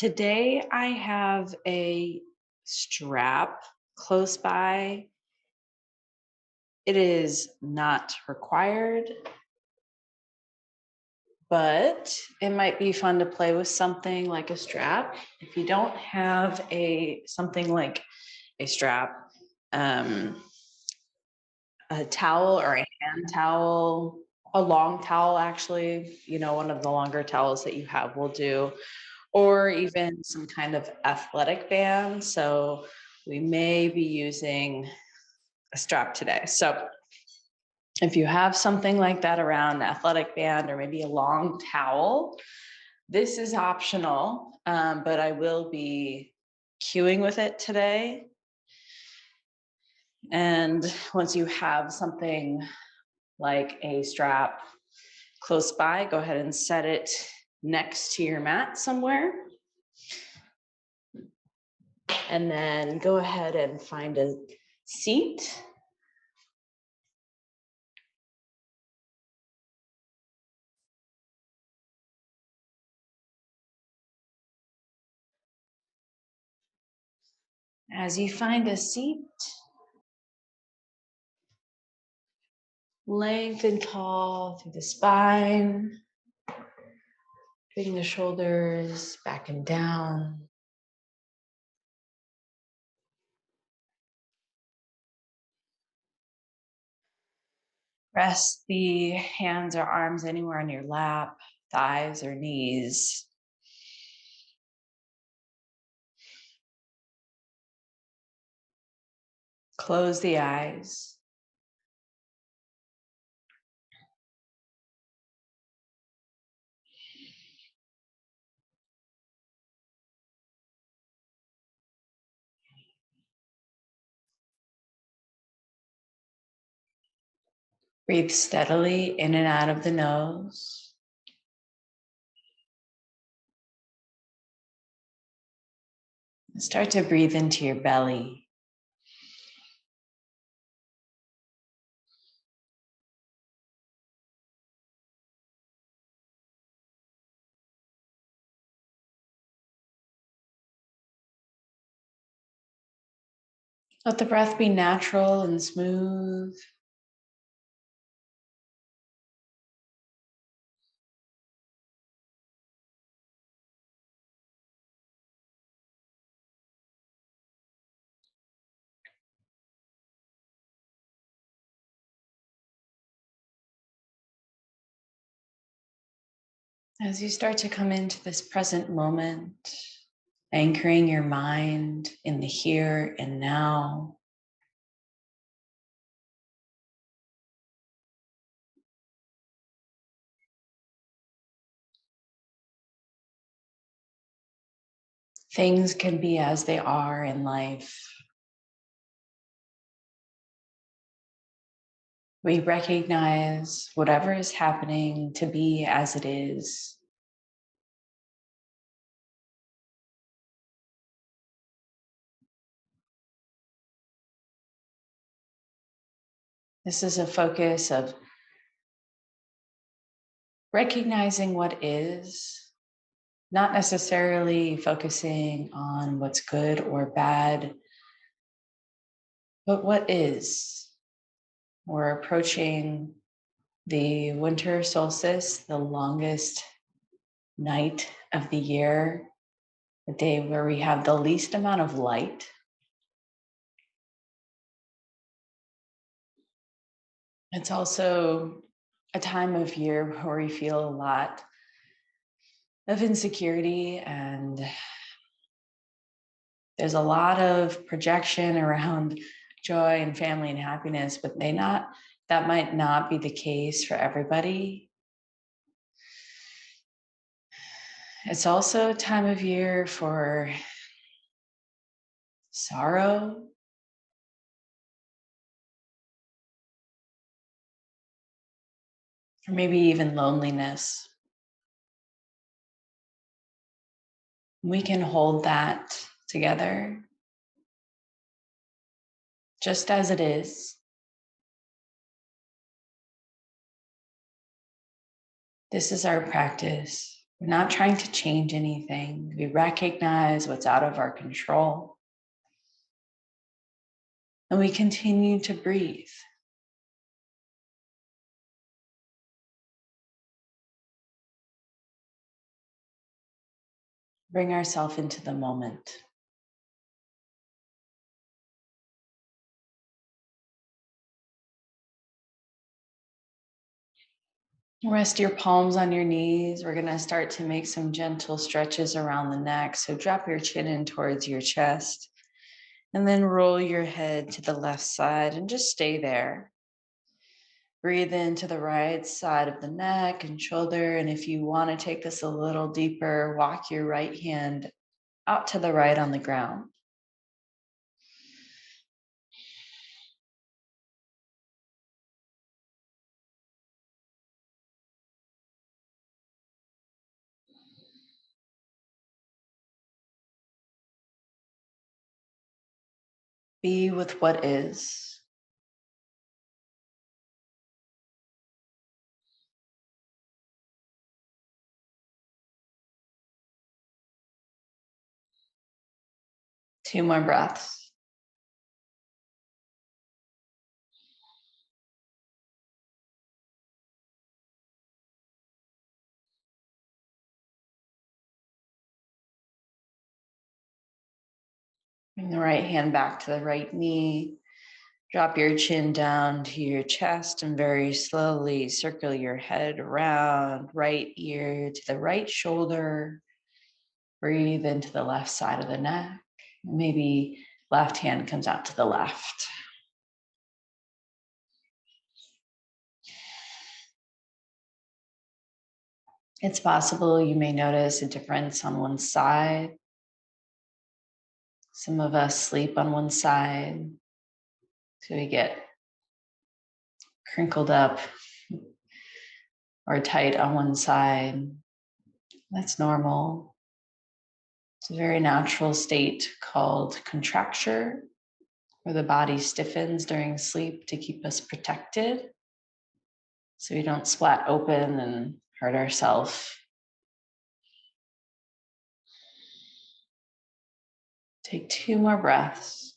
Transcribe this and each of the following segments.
Today I have a strap close by. It is not required, but it might be fun to play with something like a strap. If you don't have a something like a strap, um, a towel or a hand towel, a long towel actually, one of the longer towels that you have will do, or even some kind of athletic band. So we may be using a strap today. So if you have something like that around, an athletic band or maybe a long towel, this is optional, but I will be cueing with it today. And once you have something like a strap close by, go ahead and set it next to your mat somewhere. And then go ahead and find a seat. As you find a seat, lengthen tall through the spine, bring the shoulders back and down. Rest the hands or arms anywhere on your lap, thighs or knees. Close the eyes. Breathe steadily in and out of the nose. Start to breathe into your belly. Let the breath be natural and smooth. As you start to come into this present moment, anchoring your mind in the here and now. Things can be as they are in life. We recognize whatever is happening to be as it is. This is a focus of recognizing what is, not necessarily focusing on what's good or bad, but what is. We're approaching the winter solstice, the longest night of the year, the day where we have the least amount of light. It's also a time of year where we feel a lot of insecurity, and there's a lot of projection around joy and family and happiness, but that might not be the case for everybody. It's also a time of year for sorrow, or maybe even loneliness. We can hold that together just as it is. This is our practice. We're not trying to change anything. We recognize what's out of our control. And we continue to breathe. Bring ourselves into the moment. Rest your palms on your knees. We're going to start to make some gentle stretches around the neck. So drop your chin in towards your chest and then roll your head to the left side and just stay there. Breathe into the right side of the neck and shoulder. And if you want to take this a little deeper, walk your right hand out to the right on the ground. Be with what is. Two more breaths. Bring the right hand back to the right knee. Drop your chin down to your chest and very slowly circle your head around, right ear to the right shoulder. Breathe into the left side of the neck. Maybe left hand comes out to the left. It's possible you may notice a difference on one side. Some of us sleep on one side, so we get crinkled up or tight on one side. That's normal. It's a very natural state called contracture, where the body stiffens during sleep to keep us protected so we don't splat open and hurt ourselves. Take two more breaths.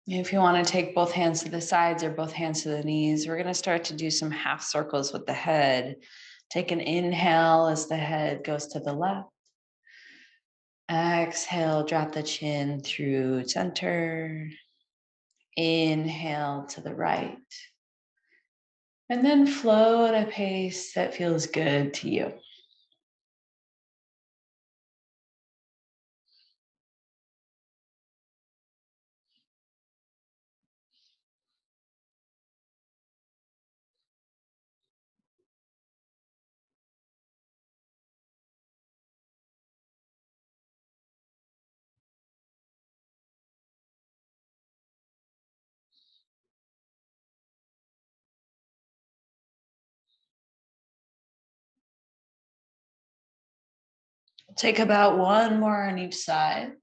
If you want to take both hands to the sides or both hands to the knees, we're going to start to do some half circles with the head. Take an inhale as the head goes to the left. Exhale, drop the chin through center. Inhale to the right. And then flow at a pace that feels good to you. Take about one more on each side.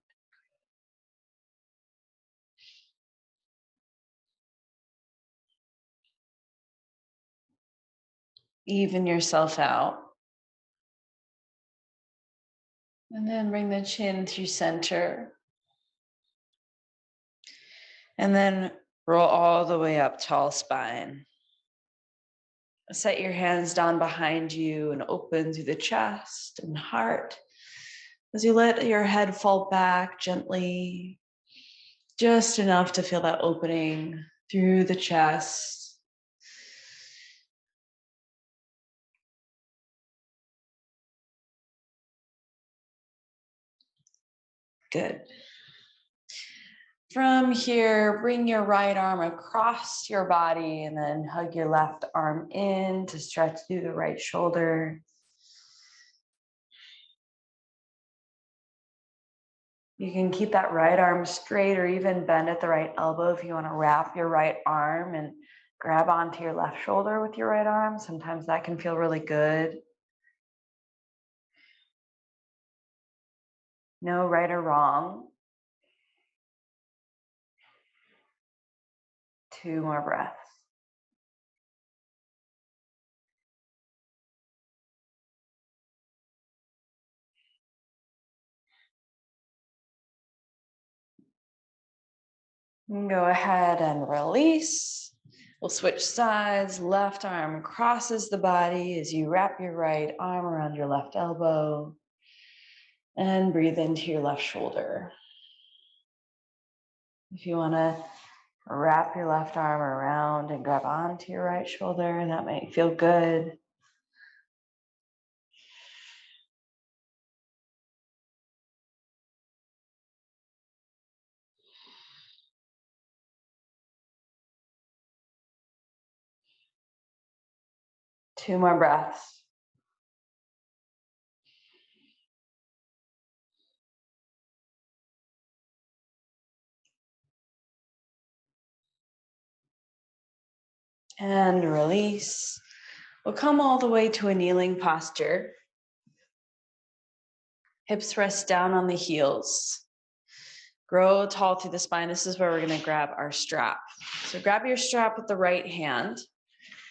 Even yourself out. And then bring the chin through center. And then roll all the way up, tall spine. Set your hands down behind you and open through the chest and heart as you let your head fall back gently, just enough to feel that opening through the chest. Good. From here, bring your right arm across your body and then hug your left arm in to stretch through the right shoulder. You can keep that right arm straight or even bend at the right elbow if you want to wrap your right arm and grab onto your left shoulder with your right arm. Sometimes that can feel really good. No right or wrong. 2 more breaths. And go ahead and release. We'll switch sides. Left arm crosses the body as you wrap your right arm around your left elbow and breathe into your left shoulder. If you want to wrap your left arm around and grab onto your right shoulder, that might feel good. Two more breaths. And release. We'll come all the way to a kneeling posture. Hips rest down on the heels. Grow tall through the spine. This is where we're going to grab our strap. So grab your strap with the right hand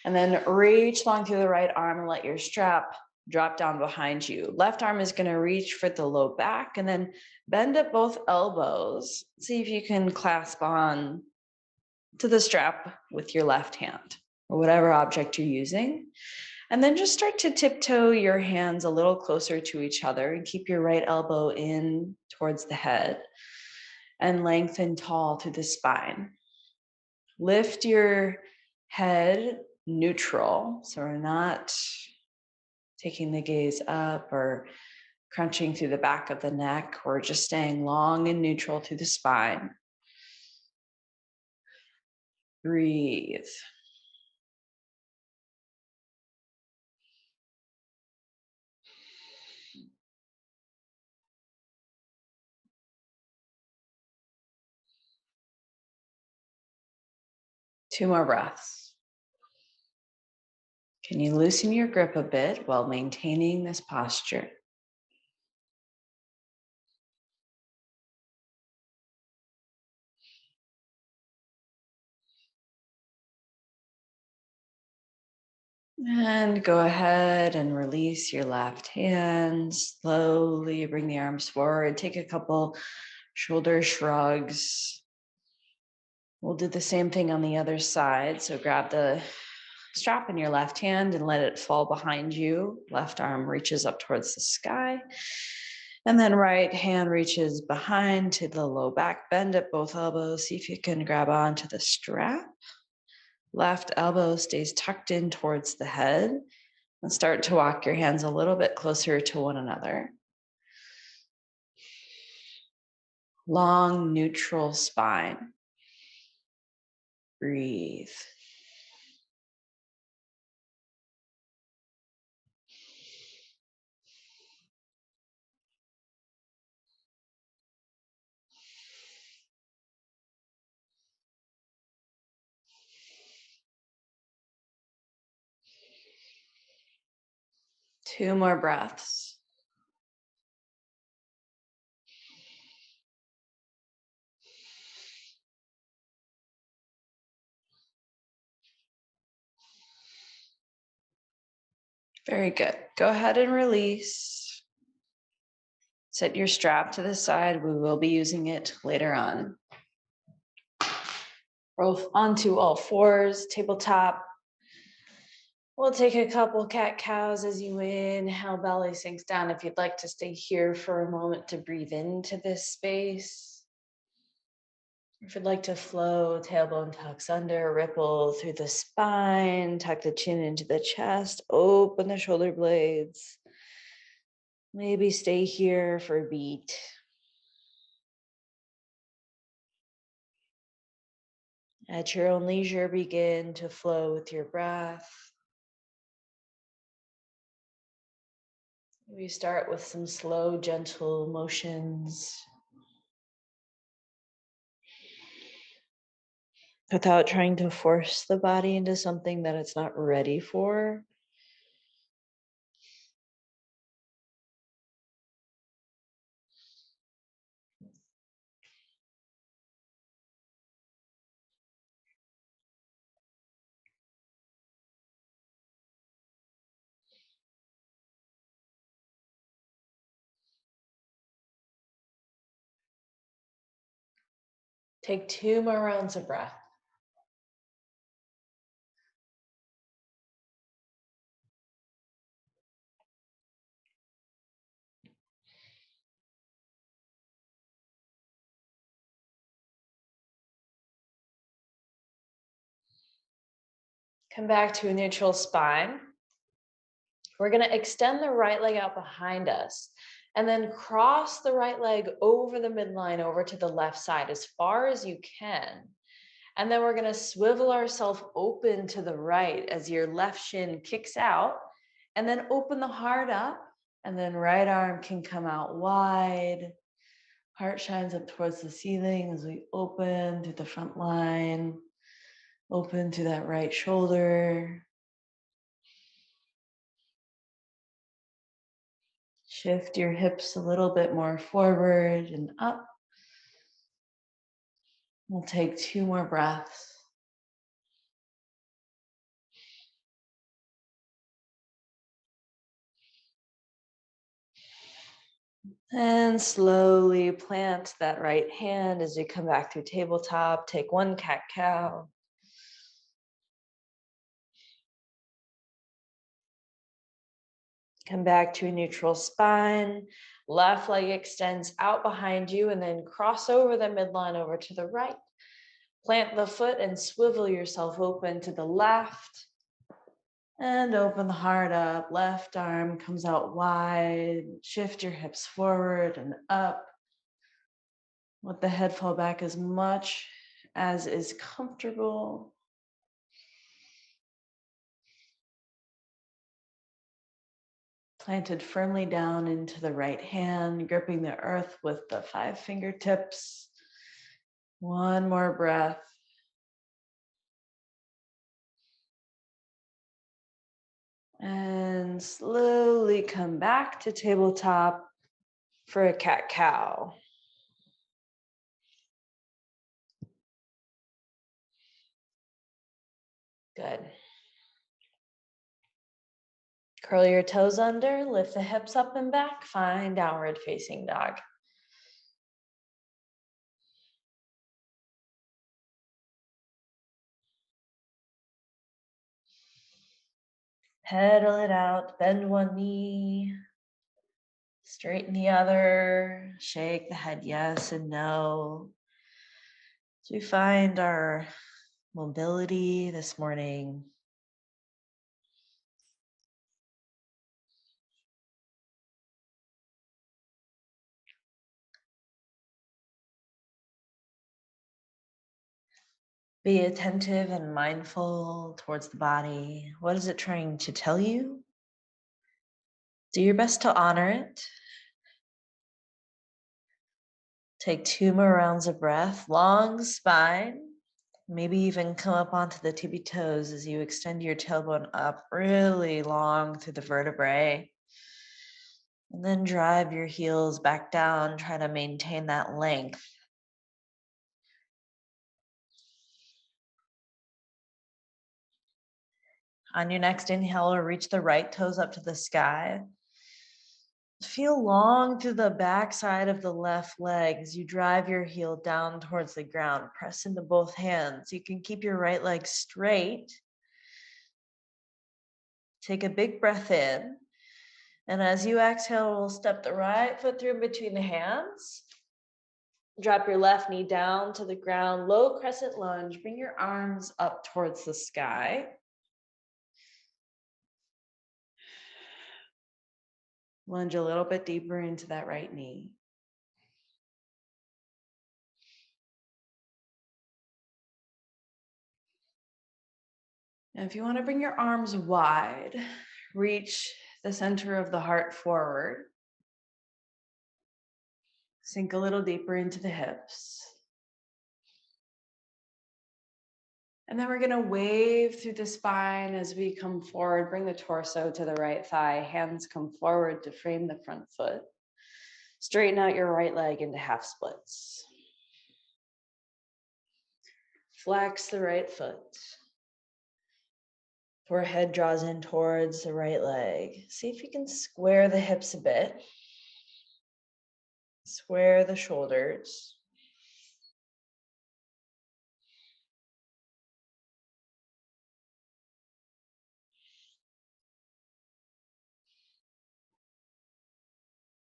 and then reach long through the right arm and let your strap drop down behind you. Left arm is going to reach for the low back and then bend at both elbows. See if you can clasp on to the strap with your left hand or whatever object you're using. And then just start to tiptoe your hands a little closer to each other and keep your right elbow in towards the head and lengthen tall through the spine. Lift your head neutral. So we're not taking the gaze up or crunching through the back of the neck. We're just staying long and neutral through the spine. Breathe. Two more breaths. Can you loosen your grip a bit while maintaining this posture? And go ahead and release your left hand. Slowly bring the arms forward. Take a couple shoulder shrugs. We'll do the same thing on the other side. So grab the strap in your left hand and let it fall behind you. Left arm reaches up towards the sky. And then right hand reaches behind to the low back. Bend at both elbows. See if you can grab onto the strap. Left elbow stays tucked in towards the head. And start to walk your hands a little bit closer to one another. Long, neutral spine. Breathe. Two more breaths. Very good. Go ahead and release. Set your strap to the side. We will be using it later on. Roll onto all fours, tabletop. We'll take a couple cat-cows as you inhale, belly sinks down. If you'd like to stay here for a moment to breathe into this space. If you'd like to flow, tailbone tucks under, ripple through the spine, tuck the chin into the chest, open the shoulder blades. Maybe stay here for a beat. At your own leisure, begin to flow with your breath. We start with some slow, gentle motions. Without trying to force the body into something that it's not ready for. Take 2 more rounds of breath. Come back to a neutral spine. We're going to extend the right leg out behind us and then cross the right leg over the midline over to the left side as far as you can. And then we're going to swivel ourselves open to the right as your left shin kicks out, and then open the heart up, and then right arm can come out wide. Heart shines up towards the ceiling as we open to the front line, open to that right shoulder. Shift your hips a little bit more forward and up. We'll take 2 more breaths. And slowly plant that right hand as you come back to tabletop. Take 1 cat-cow. Come back to a neutral spine. Left leg extends out behind you and then cross over the midline over to the right. Plant the foot and swivel yourself open to the left. And open the heart up. Left arm comes out wide. Shift your hips forward and up. Let the head fall back as much as is comfortable. Planted firmly down into the right hand, gripping the earth with the 5 fingertips. 1 more breath. And slowly come back to tabletop for a cat-cow. Good. Curl your toes under, lift the hips up and back, find downward facing dog. Pedal it out, bend 1 knee, straighten the other, shake the head yes and no. So we find our mobility this morning. Be attentive and mindful towards the body. What is it trying to tell you? Do your best to honor it. Take 2 more rounds of breath, long spine. Maybe even come up onto the tippy toes as you extend your tailbone up really long through the vertebrae. And then drive your heels back down, try to maintain that length. On your next inhale, reach the right toes up to the sky. Feel long through the back side of the left leg as you drive your heel down towards the ground. Press into both hands. You can keep your right leg straight. Take a big breath in. And as you exhale, we'll step the right foot through between the hands. Drop your left knee down to the ground. Low crescent lunge. Bring your arms up towards the sky. Lunge a little bit deeper into that right knee. And if you want to bring your arms wide, reach the center of the heart forward. Sink a little deeper into the hips. And then we're going to wave through the spine as we come forward. Bring the torso to the right thigh. Hands come forward to frame the front foot. Straighten out your right leg into half splits. Flex the right foot. Forehead draws in towards the right leg. See if you can square the hips a bit. Square the shoulders.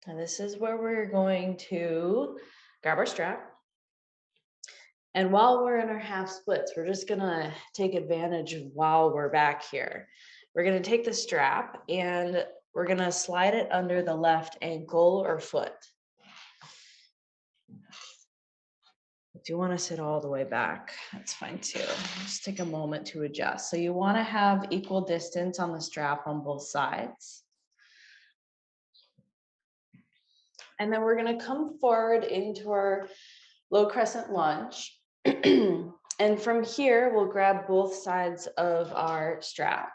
And this is where we're going to grab our strap. And while we're in our half splits, we're just gonna take advantage of while we're back here. We're gonna take the strap and we're gonna slide it under the left ankle or foot. If you want to sit all the way back, that's fine too. Just take a moment to adjust. So you want to have equal distance on the strap on both sides. And then we're going to come forward into our low crescent lunge. And from here, we'll grab both sides of our strap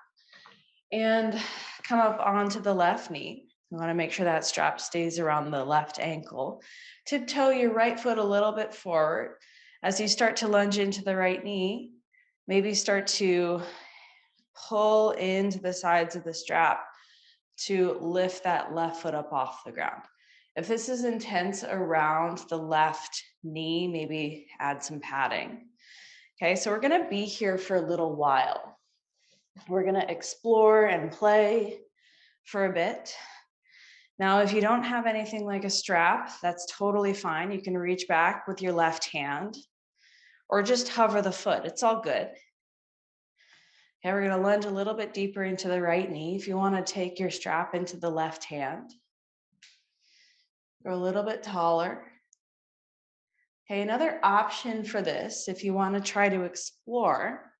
and come up onto the left knee. You want to make sure that strap stays around the left ankle. Tiptoe your right foot a little bit forward. As you start to lunge into the right knee, maybe start to pull into the sides of the strap to lift that left foot up off the ground. If this is intense around the left knee, maybe add some padding. Okay, so we're gonna be here for a little while. We're gonna explore and play for a bit. Now, if you don't have anything like a strap, that's totally fine. You can reach back with your left hand or just hover the foot. It's all good. Okay, we're gonna lunge a little bit deeper into the right knee. If you wanna take your strap into the left hand, go a little bit taller. Okay, another option for this, if you wanna try to explore,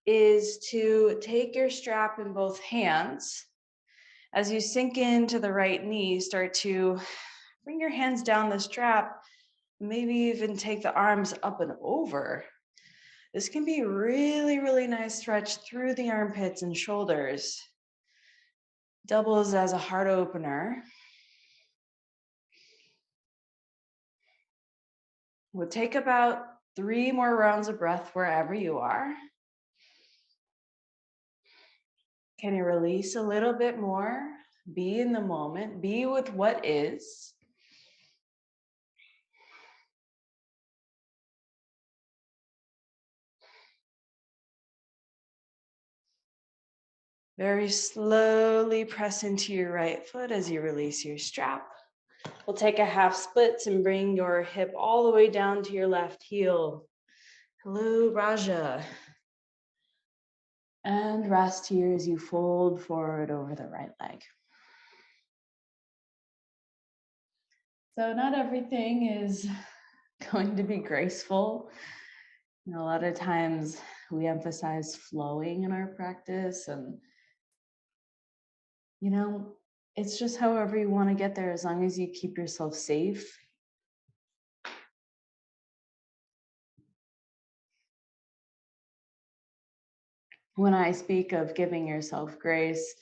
is to take your strap in both hands. As you sink into the right knee, start to bring your hands down the strap, maybe even take the arms up and over. This can be really, really nice stretch through the armpits and shoulders. Doubles as a heart opener. We'll take about 3 more rounds of breath wherever you are. Can you release a little bit more? Be in the moment, be with what is. Very slowly press into your right foot as you release your strap. We'll take a half splits and bring your hip all the way down to your left heel. Hello, Raja. And rest here as you fold forward over the right leg. So not everything is going to be graceful. You know, a lot of times we emphasize flowing in our practice, and you know, it's just however you want to get there, as long as you keep yourself safe. When I speak of giving yourself grace,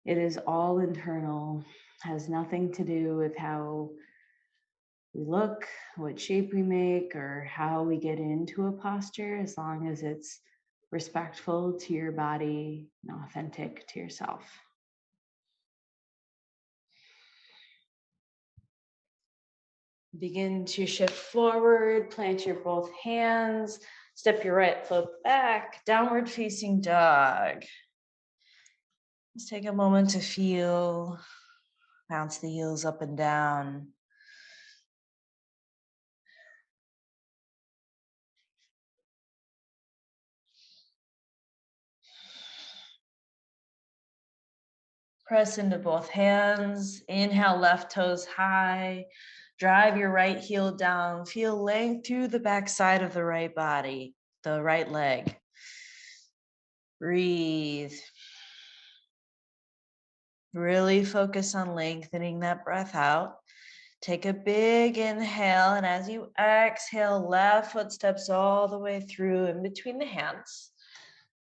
it is all internal, has nothing to do with how we look, what shape we make, or how we get into a posture, as long as it's respectful to your body and authentic to yourself. Begin to shift forward, plant your both hands, step your right foot back, downward facing dog. Just take a moment to feel, bounce the heels up and down. Press into both hands. Inhale, left toes high. Drive your right heel down. Feel length through the back side of the right body, the right leg. Breathe. Really focus on lengthening that breath out. Take a big inhale, and as you exhale, left foot steps all the way through in between the hands.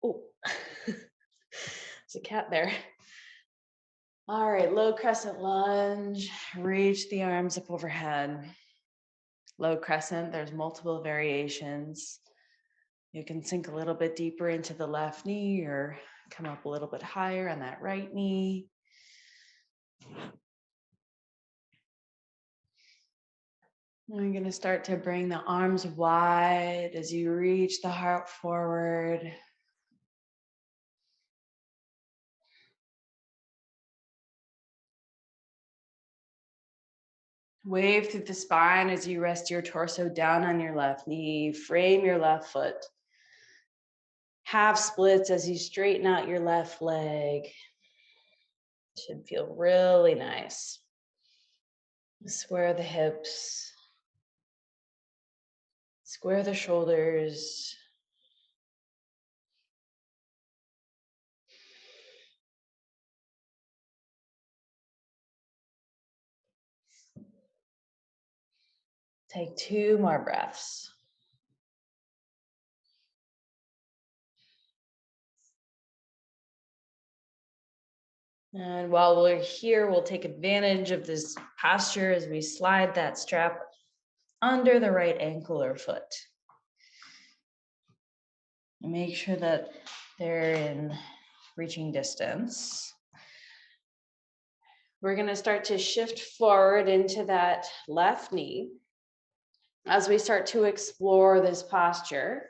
Oh, there's a cat there. All right, low crescent lunge. Reach the arms up overhead. Low crescent, there's multiple variations. You can sink a little bit deeper into the left knee or come up a little bit higher on that right knee. We're going to start to bring the arms wide as you reach the heart forward. Wave through the spine as you rest your torso down on your left knee. Frame your left foot. Half splits as you straighten out your left leg. Should feel really nice. Square the hips. Square the shoulders. Take 2 more breaths. And while we're here, we'll take advantage of this posture as we slide that strap under the right ankle or foot. Make sure that they're in reaching distance. We're going to start to shift forward into that left knee as we start to explore this posture.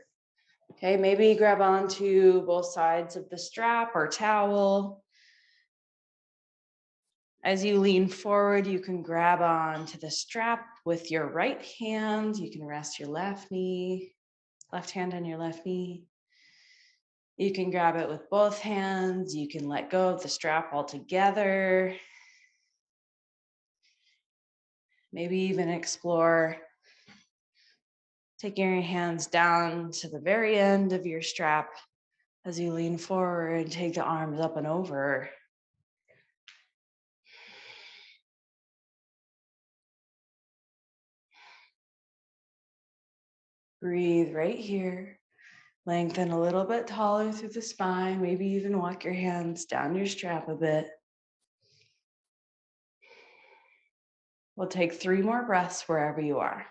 Okay, maybe grab onto both sides of the strap or towel. As you lean forward, you can grab onto the strap with your right hand. You can rest your left hand on your left knee. You can grab it with both hands. You can let go of the strap altogether. Maybe even explore taking your hands down to the very end of your strap as you lean forward and take the arms up and over. Breathe right here. Lengthen a little bit taller through the spine. Maybe even walk your hands down your strap a bit. We'll take 3 more breaths wherever you are.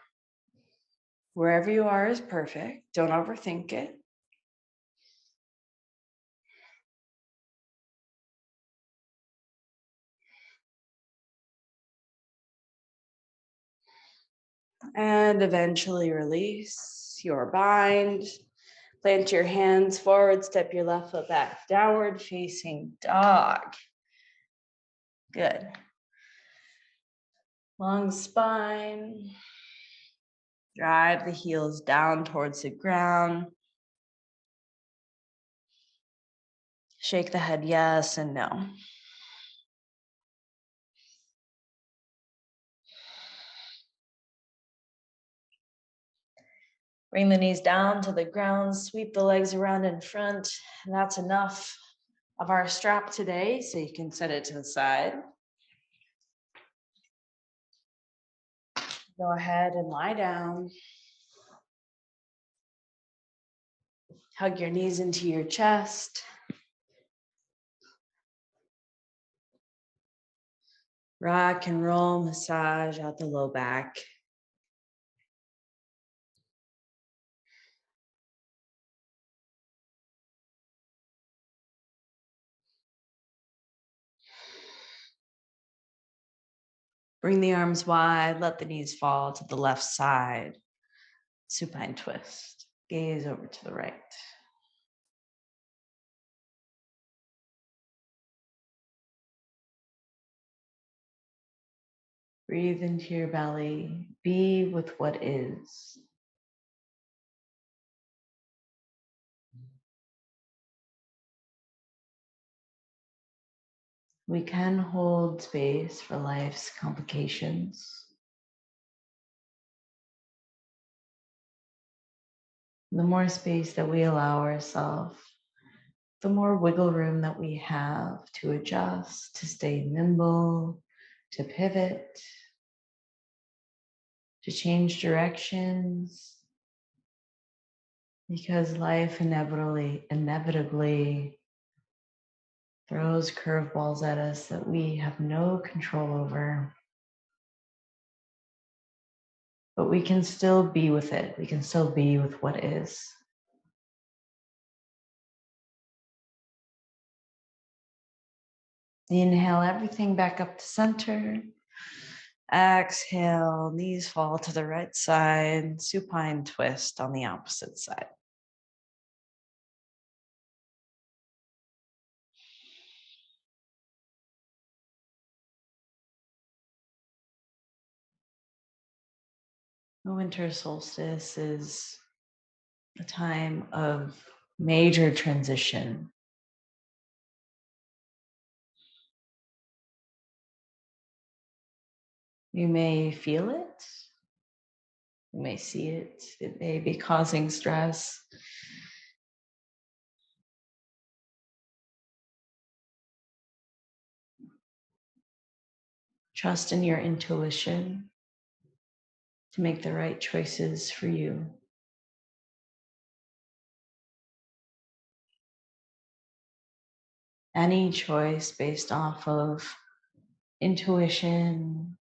Wherever you are is perfect. Don't overthink it. And eventually release your bind. Plant your hands forward, step your left foot back. Downward facing dog. Good. Long spine. Drive the heels down towards the ground. Shake the head yes and no. Bring the knees down to the ground, sweep the legs around in front. And that's enough of our strap today, so you can set it to the side. Go ahead and lie down. Hug your knees into your chest. Rock and roll, massage out the low back. Bring the arms wide, let the knees fall to the left side. Supine twist. Gaze over to the right. Breathe into your belly. Be with what is. We can hold space for life's complications. The more space that we allow ourselves, the more wiggle room that we have to adjust, to stay nimble, to pivot, to change directions, because life inevitably throws curveballs at us that we have no control over. But we can still be with it. We can still be with what is. Inhale everything back up to center. Exhale, knees fall to the right side, supine twist on the opposite side. The winter solstice is a time of major transition. You may feel it, you may see it, it may be causing stress. Trust in your intuition to make the right choices for you. Any choice based off of intuition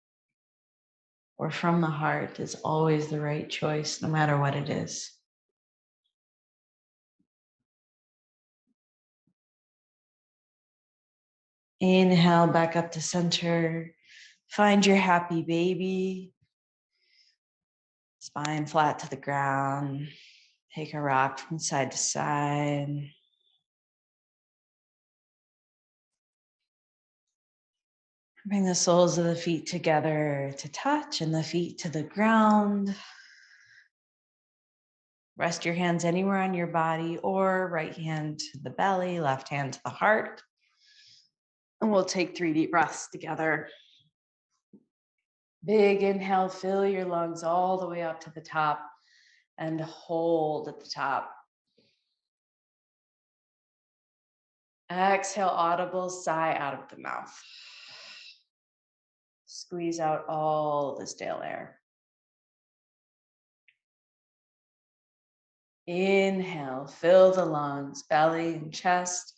or from the heart is always the right choice, no matter what it is. Inhale back up to center. Find your happy baby. Spine flat to the ground. Take a rock from side to side. Bring the soles of the feet together to touch and the feet to the ground. Rest your hands anywhere on your body, or right hand to the belly, left hand to the heart. And we'll take 3 deep breaths together. Big inhale, fill your lungs all the way up to the top and hold at the top. Exhale, audible sigh out of the mouth. Squeeze out all the stale air. Inhale, fill the lungs, belly and chest.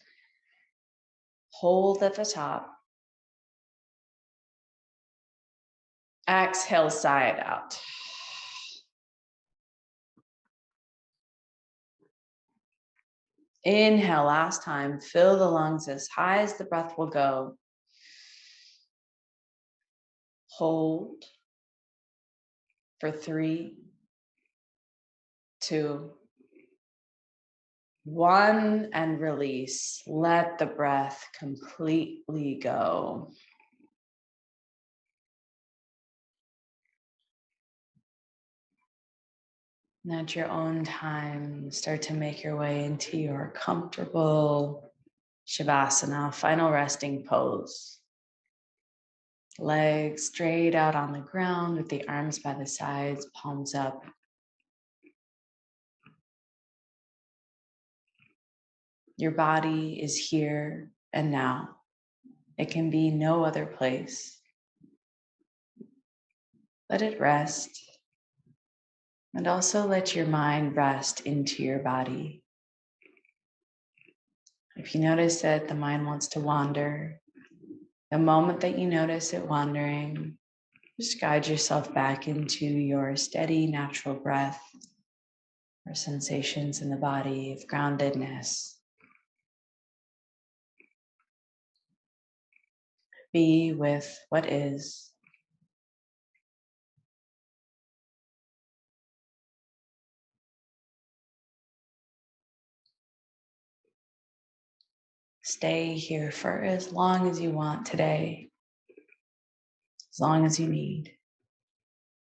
Hold at the top. Exhale, sigh it out. Inhale, last time, fill the lungs as high as the breath will go. Hold for 3, 2, 1, and release. Let the breath completely go. And at your own time, start to make your way into your comfortable Shavasana, final resting pose. Legs straight out on the ground with the arms by the sides, palms up. Your body is here and now. It can be no other place. Let it rest. And also let your mind rest into your body. If you notice that the mind wants to wander, the moment that you notice it wandering, just guide yourself back into your steady, natural breath or sensations in the body of groundedness. Be with what is. Stay here for as long as you want today, as long as you need.